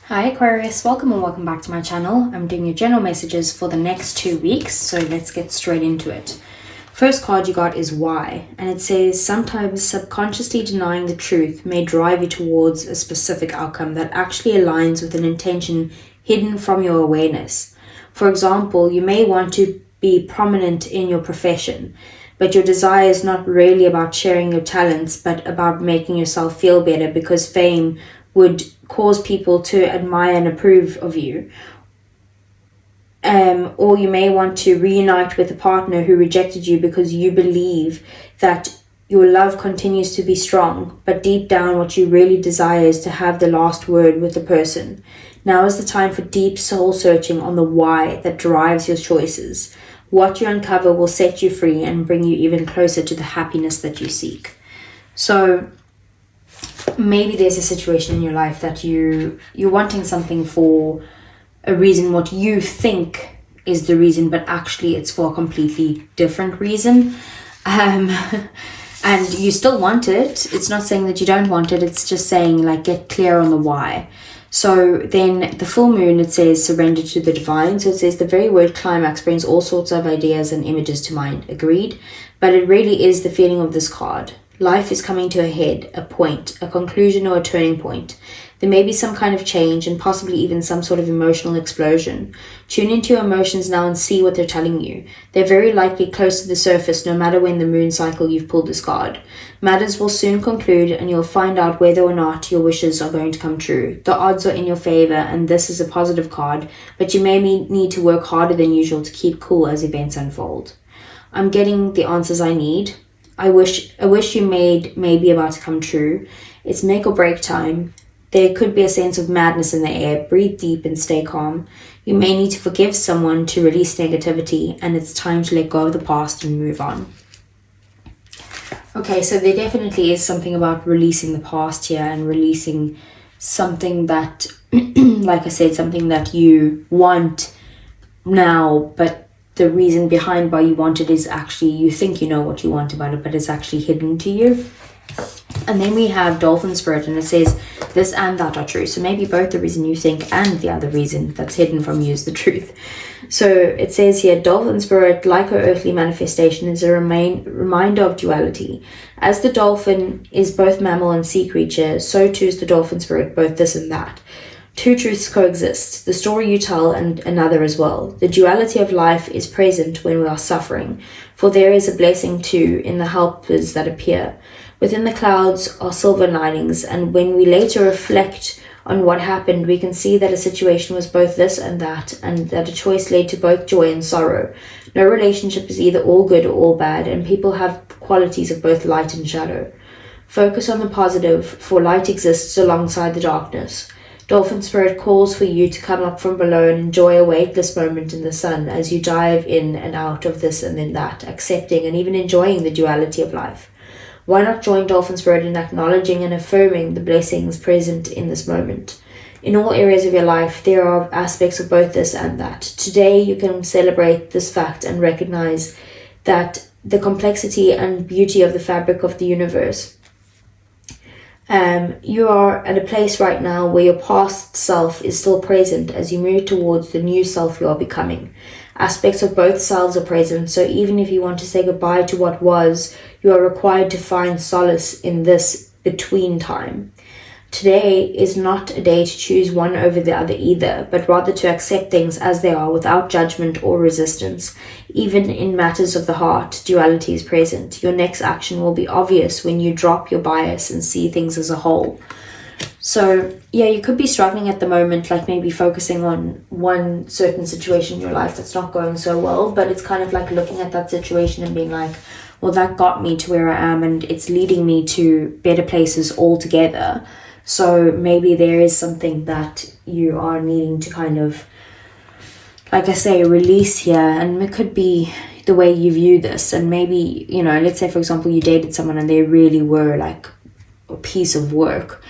Hi Aquarius, welcome and welcome back to my channel. I'm doing your general messages for the next 2 weeks, so let's get straight into it. First card you got is Why, and it says sometimes subconsciously denying the truth may drive you towards a specific outcome that actually aligns with an intention hidden from your awareness. For example, you may want to be prominent in your profession, but your desire is not really about sharing your talents, but about making yourself feel better because fame would cause people to admire and approve of you. Or you may want to reunite with a partner who rejected you because you believe that your love continues to be strong, but deep down what you really desire is to have the last word with the person. Now is the time for deep soul searching on the why that drives your choices. What you uncover will set you free and bring you even closer to the happiness that you seek. So maybe there's a situation in your life that you're wanting something for a reason what you think is the reason, but actually it's for a completely different reason. And you still want it. It's not saying that you don't want it. It's just saying like get clear on the why. So then the full moon, it says surrender to the divine. So it says the very word climax brings all sorts of ideas and images to mind. Agreed? But it really is the feeling of this card. Life is coming to a head, a point, a conclusion or a turning point. There may be some kind of change and possibly even some sort of emotional explosion. Tune into your emotions now and see what they're telling you. They're very likely close to the surface no matter when the moon cycle you've pulled this card. Matters will soon conclude and you'll find out whether or not your wishes are going to come true. The odds are in your favor and this is a positive card, but you may need to work harder than usual to keep cool as events unfold. I'm getting the answers I need. I wish you made may be about to come true. It's make or break time. There could be a sense of madness in the air. Breathe deep and stay calm. You may need to forgive someone to release negativity, and it's time to let go of the past and move on. Okay, so there definitely is something about releasing the past here and releasing something that, like I said, something that you want now, but the reason behind why you want it is actually you think you know what you want about it, but it's actually hidden to you. And then we have Dolphin Spirit, and it says this and that are true. So maybe both the reason you think and the other reason that's hidden from you is the truth. So it says here, Dolphin Spirit, like her earthly manifestation, is a reminder of duality. As the dolphin is both mammal and sea creature, so too is the Dolphin Spirit, both this and that. Two truths coexist, the story you tell and another as well. The duality of life is present when we are suffering, for there is a blessing too in the helpers that appear. Within the clouds are silver linings, and when we later reflect on what happened, we can see that a situation was both this and that a choice led to both joy and sorrow. No relationship is either all good or all bad, and people have qualities of both light and shadow. Focus on the positive, for light exists alongside the darkness. Dolphin Spirit calls for you to come up from below and enjoy a weightless moment in the sun as you dive in and out of this and then that, accepting and even enjoying the duality of life. Why not join Dolphin Spirit in acknowledging and affirming the blessings present in this moment? In all areas of your life, there are aspects of both this and that. Today, you can celebrate this fact and recognize that the complexity and beauty of the fabric of the universe. You are at a place right now where your past self is still present as you move towards the new self you are becoming. Aspects of both selves are present, so even if you want to say goodbye to what was, you are required to find solace in this between time. Today is not a day to choose one over the other either, but rather to accept things as they are without judgment or resistance. Even in matters of the heart, duality is present. Your next action will be obvious when you drop your bias and see things as a whole. So, yeah, you could be struggling at the moment, like maybe focusing on one certain situation in your life that's not going so well, but it's kind of like looking at that situation and being like, well, that got me to where I am and it's leading me to better places altogether. So maybe there is something that you are needing to kind of, like I say, release here. And it could be the way you view this. And maybe, you know, let's say, for example, you dated someone and they really were like a piece of work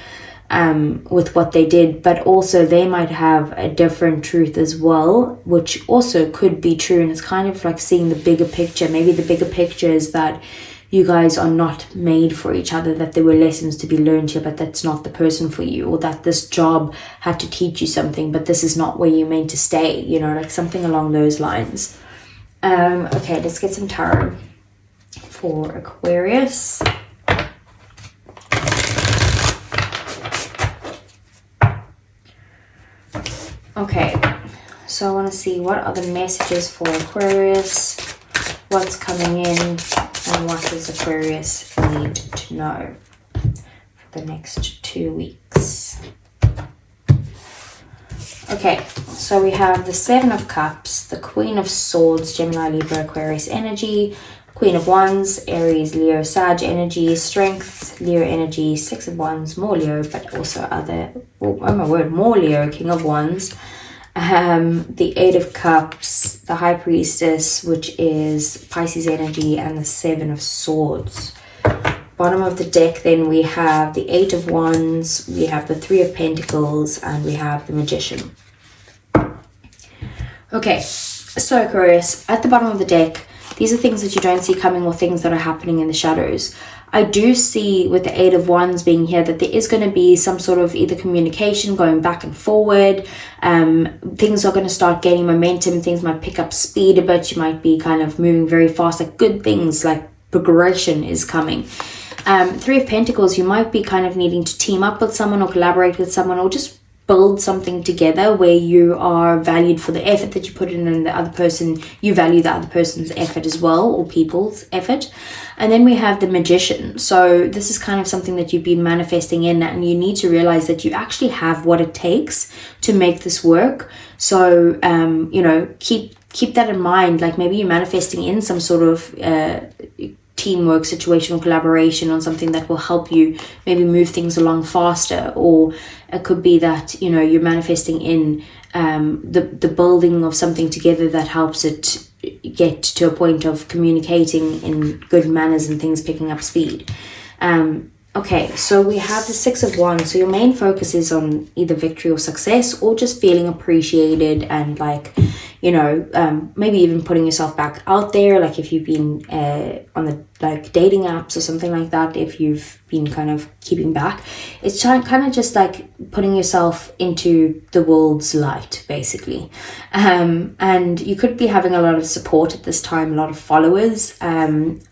with what they did. But also they might have a different truth as well, which also could be true. And it's kind of like seeing the bigger picture. Maybe the bigger picture is that you guys are not made for each other, that there were lessons to be learned here, but that's not the person for you, or that this job had to teach you something, but this is not where you're meant to stay, you know, like something along those lines. Okay, let's get some tarot for Aquarius. Okay, so I want to see what are the messages for Aquarius, what's coming in, and what does Aquarius need to know for the next 2 weeks. Okay, so we have the Seven of Cups, the Queen of Swords, Gemini, Libra, Aquarius energy, Queen of Wands, Aries, Leo, Sag energy, Strength, Leo energy, Six of Wands, more Leo, but also other, oh my word, more Leo, King of Wands, the Eight of Cups, the High Priestess, which is Pisces energy, and the Seven of Swords. Bottom of the deck, then we have the Eight of Wands, we have the Three of Pentacles, and we have the Magician. Okay, so Aquarius, at the bottom of the deck, these are things that you don't see coming, or things that are happening in the shadows. I do see with the Eight of Wands being here that there is going to be some sort of either communication going back and forward. Things are going to start gaining momentum. Things might pick up speed a bit. You might be kind of moving very fast, like good things, like progression is coming. Three of Pentacles, you might be kind of needing to team up with someone or collaborate with someone, or just build something together where you are valued for the effort that you put in, and the other person, you value the other person's effort as well, or people's effort. And then we have the Magician. So this is kind of something that you've been manifesting in, and you need to realize that you actually have what it takes to make this work. So you know, keep that in mind. Like maybe you're manifesting in some sort of teamwork situation or collaboration on something that will help you maybe move things along faster, or it could be that, you know, you're manifesting in the building of something together that helps it get to a point of communicating in good manners and things picking up speed. Okay, so we have the Six of Wands. So your main focus is on either victory or success, or just feeling appreciated, and like, you know, maybe even putting yourself back out there. Like if you've been on the like dating apps or something like that, if you've been kind of keeping back, it's kind of just like putting yourself into the world's light, basically. And you could be having a lot of support at this time, a lot of followers,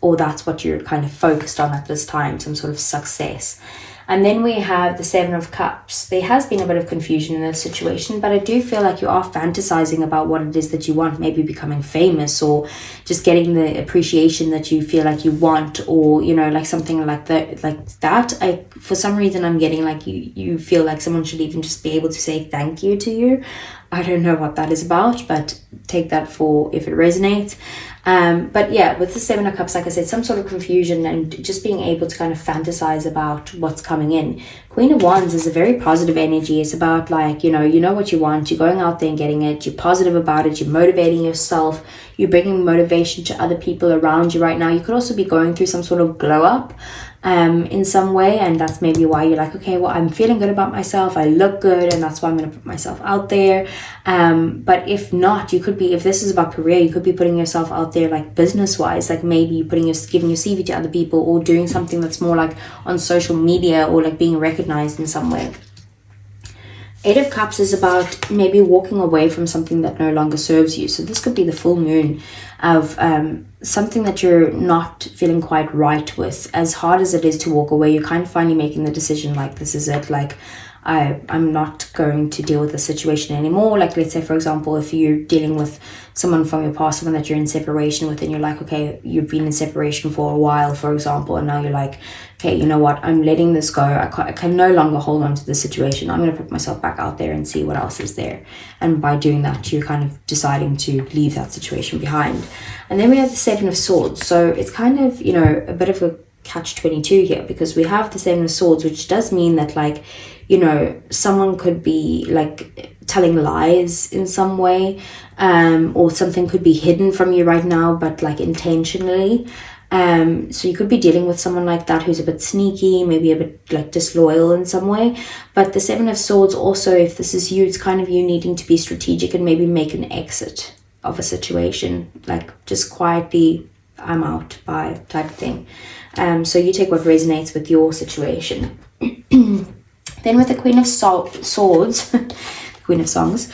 or that's what you're kind of focused on at this time, some sort of success. And then we have the Seven of Cups. There has been a bit of confusion in this situation, but I do feel like you are fantasizing about what it is that you want, maybe becoming famous, or just getting the appreciation that you feel like you want, or, you know, like something like that. For some reason, I'm getting like you feel like someone should even just be able to say thank you to you. I don't know what that is about, but take that for if it resonates. But yeah, with the Seven of Cups, like I said, some sort of confusion and just being able to kind of fantasize about what's coming in. Queen of Wands is a very positive energy. It's about like, you know what you want, you're going out there and getting it, you're positive about it, you're motivating yourself, you're bringing motivation to other people around you right now. You could also be going through some sort of glow up in some way, and that's maybe why you're like, okay, well, I'm feeling good about myself, I look good, and that's why I'm going to put myself out there. But if not, you could be, if this is about career, you could be putting yourself out there like business wise, like maybe giving your CV to other people, or doing something that's more like on social media, or like being recognized in some way. Eight of Cups is about maybe walking away from something that no longer serves you. So this could be the full moon of something that you're not feeling quite right with. As hard as it is to walk away, you're kind of finally making the decision, like, this is it, like, I'm not going to deal with the situation anymore. Like, let's say, for example, if you're dealing with someone from your past, someone that you're in separation with, and you're like, okay, you've been in separation for a while, for example, and now you're like, okay, you know what, I'm letting this go. I can no longer hold on to the situation. I'm going to put myself back out there and see what else is there. And by doing that, you're kind of deciding to leave that situation behind. And then we have the Seven of Swords. So it's kind of, you know, a bit of a catch-22 here, because we have the Seven of Swords, which does mean that, like, you know, someone could be like telling lies in some way, or something could be hidden from you right now, but like intentionally. So you could be dealing with someone like that who's a bit sneaky, maybe a bit like disloyal in some way. But the Seven of Swords also, if this is you, it's kind of you needing to be strategic and maybe make an exit of a situation, like just quietly I'm out, bye type of thing. So you take what resonates with your situation. Then with the Queen of Swords, Queen of Songs,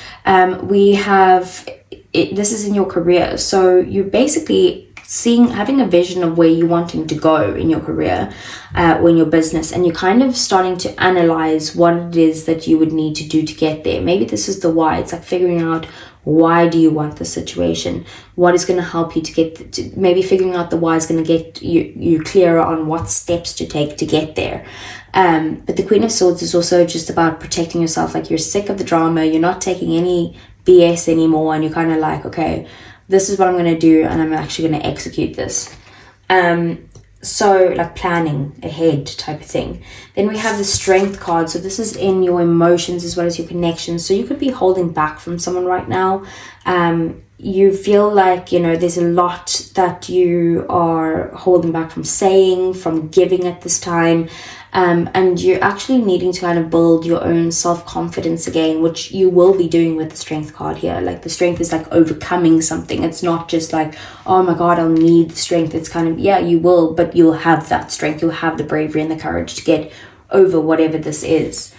we have, this is in your career. So you're basically having a vision of where you're wanting to go in your career or in your business, and you're kind of starting to analyze what it is that you would need to do to get there. Maybe this is the why. It's like figuring out, why do you want this situation? What is going to help you to get to, maybe figuring out the why is going to get you clearer on what steps to take to get there. But the Queen of Swords is also just about protecting yourself. Like, you're sick of the drama, you're not taking any BS anymore, and you're kind of like, okay, this is what I'm going to do, and I'm actually going to execute this. So like planning ahead type of thing. Then we have the Strength card. So this is in your emotions as well as your connections. So you could be holding back from someone right now. You feel like, you know, there's a lot that you are holding back from saying, from giving at this time. And you're actually needing to kind of build your own self-confidence again, which you will be doing with the Strength card here. Like, the Strength is like overcoming something. It's not just like, oh my God, I'll need the strength. It's kind of, yeah, you will, but you'll have that strength. You'll have the bravery and the courage to get over whatever this is.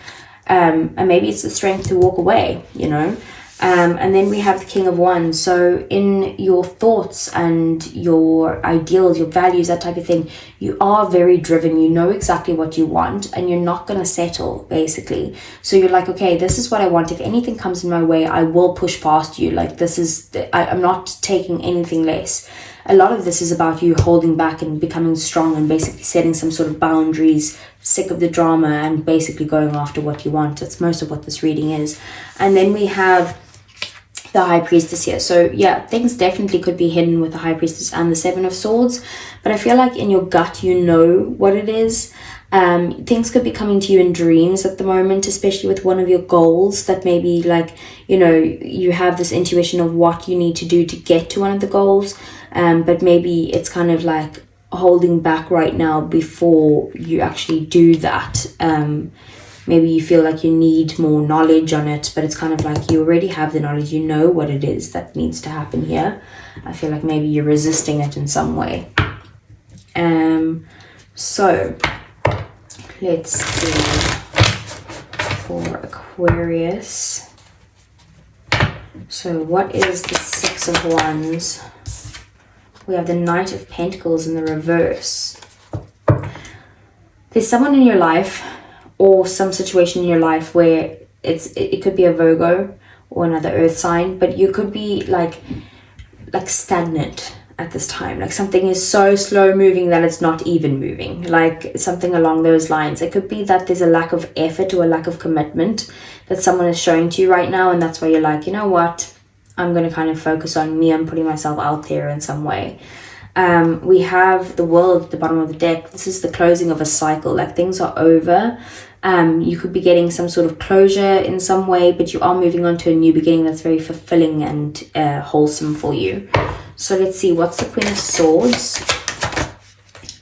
And maybe it's the strength to walk away, you know. And then we have the King of Wands. So in your thoughts and your ideals, your values, that type of thing, you are very driven. You know exactly what you want, and you're not going to settle, basically. So you're like, okay, this is what I want. If anything comes in my way, I will push past you. Like, this is, I'm not taking anything less. A lot of this is about you holding back and becoming strong and basically setting some sort of boundaries, sick of the drama, and basically going after what you want. That's most of what this reading is. And then we have the High Priestess here. So yeah, things definitely could be hidden with the High Priestess and the Seven of Swords, but I feel like in your gut you know what it is. Things could be coming to you in dreams at the moment, especially with one of your goals, that maybe, like, you know, you have this intuition of what you need to do to get to one of the goals, but maybe it's kind of like holding back right now before you actually do that. Maybe you feel like you need more knowledge on it, but it's kind of like you already have the knowledge, you know what it is that needs to happen here. I feel like maybe you're resisting it in some way. So let's see for Aquarius. So what is the Six of Wands? We have the Knight of Pentacles in the reverse. There's someone in your life or some situation in your life where it could be a Virgo or another earth sign, but you could be like stagnant at this time. Like, something is so slow moving that it's not even moving, like something along those lines. It could be that there's a lack of effort or a lack of commitment that someone is showing to you right now, and that's why you're like, you know what, I'm going to kind of focus on me. I'm putting myself out there in some way. We have the World at the bottom of the deck. This is the closing of a cycle. Like, things are over. You could be getting some sort of closure in some way, but you are moving on to a new beginning that's very fulfilling and wholesome for you. So let's see, what's the Queen of Swords?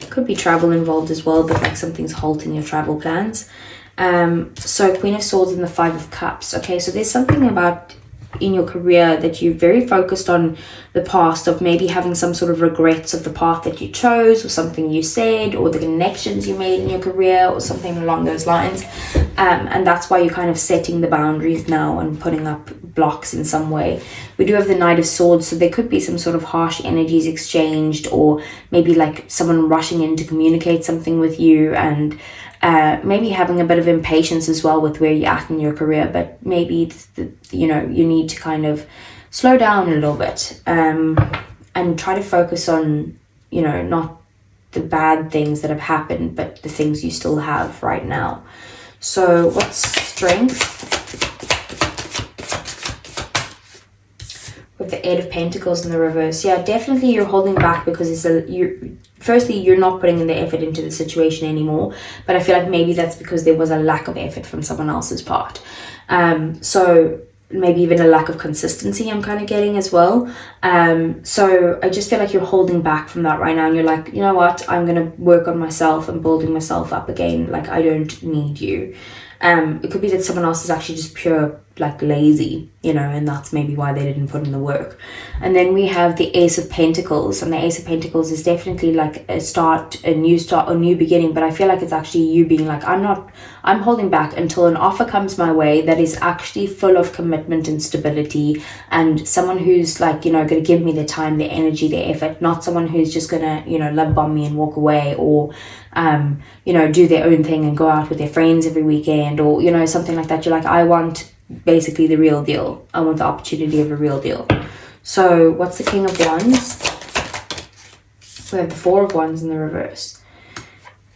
Could be travel involved as well, but like something's halting your travel plans. So Queen of Swords and the Five of Cups. Okay, so there's something about in your career that you're very focused on the past, of maybe having some sort of regrets of the path that you chose, or something you said, or the connections you made in your career, or something along those lines. And that's why you're kind of setting the boundaries now and putting up blocks in some way. We do have the Knight of Swords, so there could be some sort of harsh energies exchanged, or maybe like someone rushing in to communicate something with you, and maybe having a bit of impatience as well with where you're at in your career. But maybe you know, you need to kind of slow down a little bit, and try to focus on, you know, not the bad things that have happened, but the things you still have right now. So what's Strength? With the Eight of Pentacles in the reverse. Yeah, definitely you're holding back because firstly, you're not putting in the effort into the situation anymore, but I feel like maybe that's because there was a lack of effort from someone else's part. So maybe even a lack of consistency I'm kind of getting as well. So I just feel like you're holding back from that right now, and you're like, you know what, I'm going to work on myself and building myself up again. Like, I don't need you. It could be that someone else is actually just pure like lazy, you know, and that's maybe why they didn't put in the work. And then we have the Ace of Pentacles, and the Ace of Pentacles is definitely like a new beginning, but I feel like it's actually you being like, I'm holding back until an offer comes my way that is actually full of commitment and stability, and someone who's like, you know, going to give me their time, their energy, their effort, not someone who's just gonna, you know, love bomb me and walk away, or you know, do their own thing and go out with their friends every weekend, or, you know, something like that. You're like, I want basically the real deal. I want the opportunity of a real deal. So what's the King of Wands? We have the Four of Wands in the reverse.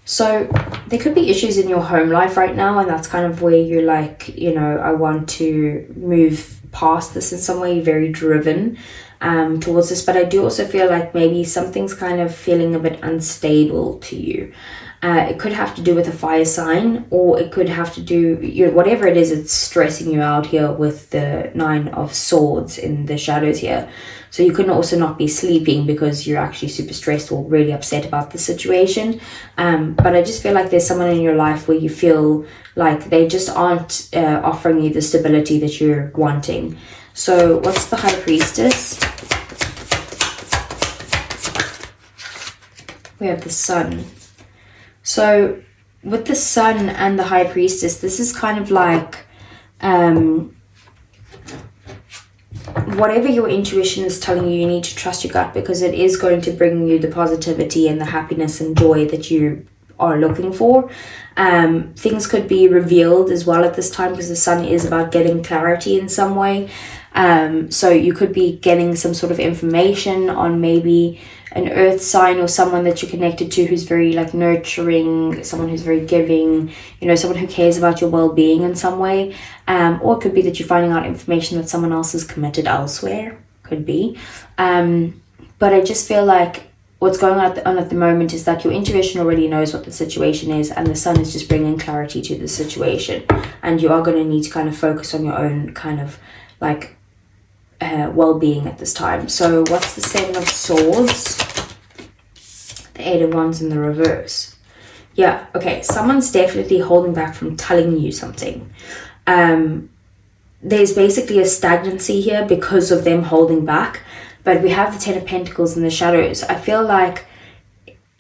So there could be issues in your home life right now, and that's kind of where you're like, you know, I want to move past this in some way. You're very driven towards this, but I do also feel like maybe something's kind of feeling a bit unstable to you. It could have to do with a fire sign, or it could have to do, you know, whatever it is, it's stressing you out here with the Nine of Swords in the shadows here. So you could also not be sleeping because you're actually super stressed or really upset about the situation. But I just feel like there's someone in your life where you feel like they just aren't offering you the stability that you're wanting. So what's the High Priestess? We have the Sun. So with the Sun and the High Priestess, this is kind of like whatever your intuition is telling you, you need to trust your gut, because it is going to bring you the positivity and the happiness and joy that you are looking for. Things could be revealed as well at this time, because the Sun is about getting clarity in some way. So you could be getting some sort of information on maybe an earth sign, or someone that you're connected to who's very like nurturing, someone who's very giving, you know, someone who cares about your well-being in some way. Or it could be that you're finding out information that someone else is committed elsewhere. Could be. But I just feel like what's going on at the moment is that your intuition already knows what the situation is, and the Sun is just bringing clarity to the situation. And you are going to need to kind of focus on your own kind of like well-being at this time. So what's the Seven of Swords? The Eight of Wands in the reverse. Yeah, okay, someone's definitely holding back from telling you something. There's basically a stagnancy here because of them holding back, but we have the Ten of Pentacles in the shadows. I feel like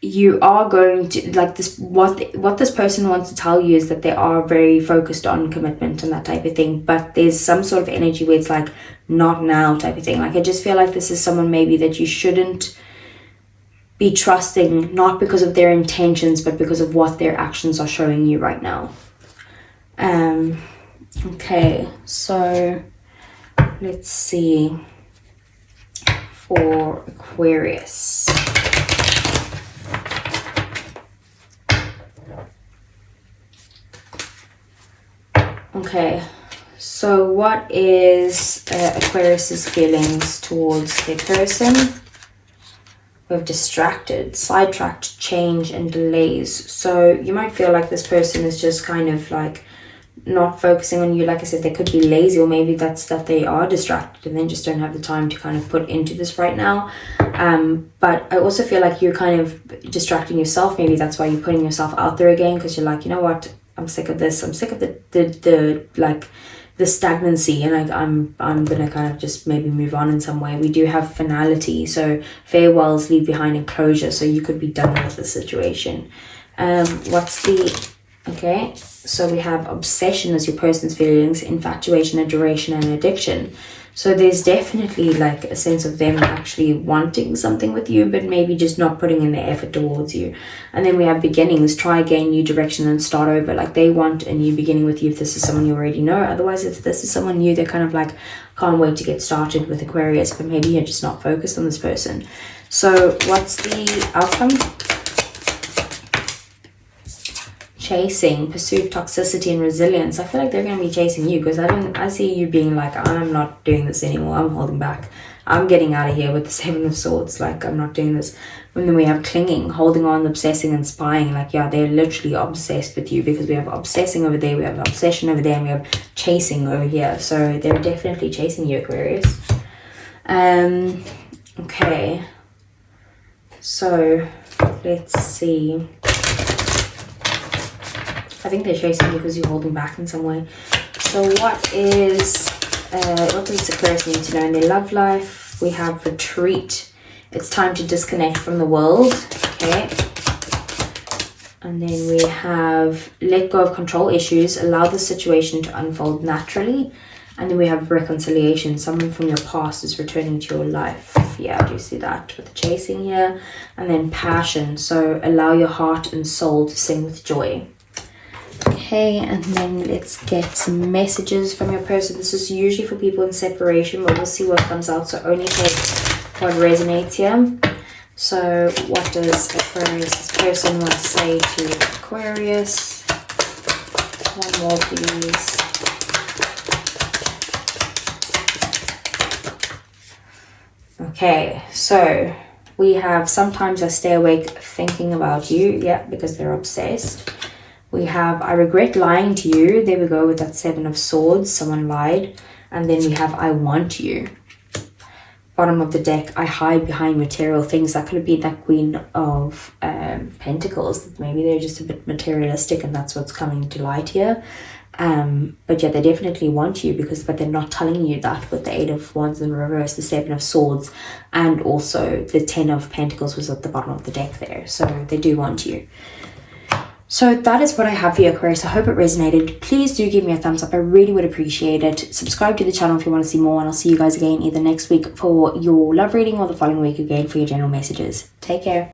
you are going to like this, what this person wants to tell you is that they are very focused on commitment and that type of thing, but there's some sort of energy where it's like not now type of thing. Like I just feel like this is someone maybe that you shouldn't be trusting, not because of their intentions, but because of what their actions are showing you right now. Okay, so let's see for Aquarius. Okay, so what is Aquarius's feelings towards their person? We have distracted, sidetracked, change, and delays. So you might feel like this person is just kind of like not focusing on you. Like I said, they could be lazy, or maybe that's that they are distracted and they just don't have the time to kind of put into this right now. But I also feel like you're kind of distracting yourself. Maybe that's why you're putting yourself out there again, because you're like, you know what? I'm sick of this. I'm sick of the like the stagnancy, and I'm gonna kind of just maybe move on in some way. We do have finality, so farewells leave behind enclosure. So you could be done with the situation. What's the okay? So we have obsession as your person's feelings, infatuation, adoration, and addiction. So there's definitely like a sense of them actually wanting something with you, but maybe just not putting in the effort towards you. And then we have beginnings, try again, new direction, and start over. Like they want a new beginning with you if this is someone you already know. Otherwise, if this is someone new, they're kind of like, can't wait to get started with Aquarius, but maybe you're just not focused on this person. So what's the outcome? Chasing, pursuit, toxicity, and resilience. I feel like they're going to be chasing you, because I see you being like, I'm not doing this anymore, I'm holding back, I'm getting out of here with the Seven of Swords, like I'm not doing this. And then we have clinging, holding on, obsessing, and spying. Like, yeah, they're literally obsessed with you, because we have obsessing over there, we have obsession over there, and we have chasing over here. So they're definitely chasing you, Aquarius. Okay, so let's see. I think they're chasing you because you're holding back in some way. So what does Aquarius need to know in their love life? We have retreat. It's time to disconnect from the world. Okay. And then we have let go of control issues. Allow the situation to unfold naturally. And then we have reconciliation. Someone from your past is returning to your life. Yeah, do you see that with the chasing here? And then passion. So allow your heart and soul to sing with joy. Okay, and then let's get some messages from your person. This is usually for people in separation, but we'll see what comes out. So only take what resonates here. So what does Aquarius' person want to say to Aquarius? One more, please. Okay, so we have sometimes I stay awake thinking about you. Yeah, because they're obsessed. We have I regret lying to you. There we go with that 7 of Swords. Someone lied. And then we have I want you. Bottom of the deck, I hide behind material things. That could have been that Queen of Pentacles. Maybe they're just a bit materialistic and that's what's coming to light here. But yeah, they definitely want you but they're not telling you that with the 8 of Wands in reverse, the 7 of Swords, and also the 10 of Pentacles was at the bottom of the deck there. So they do want you. So that is what I have for you, Aquarius. I hope it resonated. Please do give me a thumbs up. I really would appreciate it. Subscribe to the channel if you want to see more, and I'll see you guys again either next week for your love reading or the following week again for your general messages. Take care.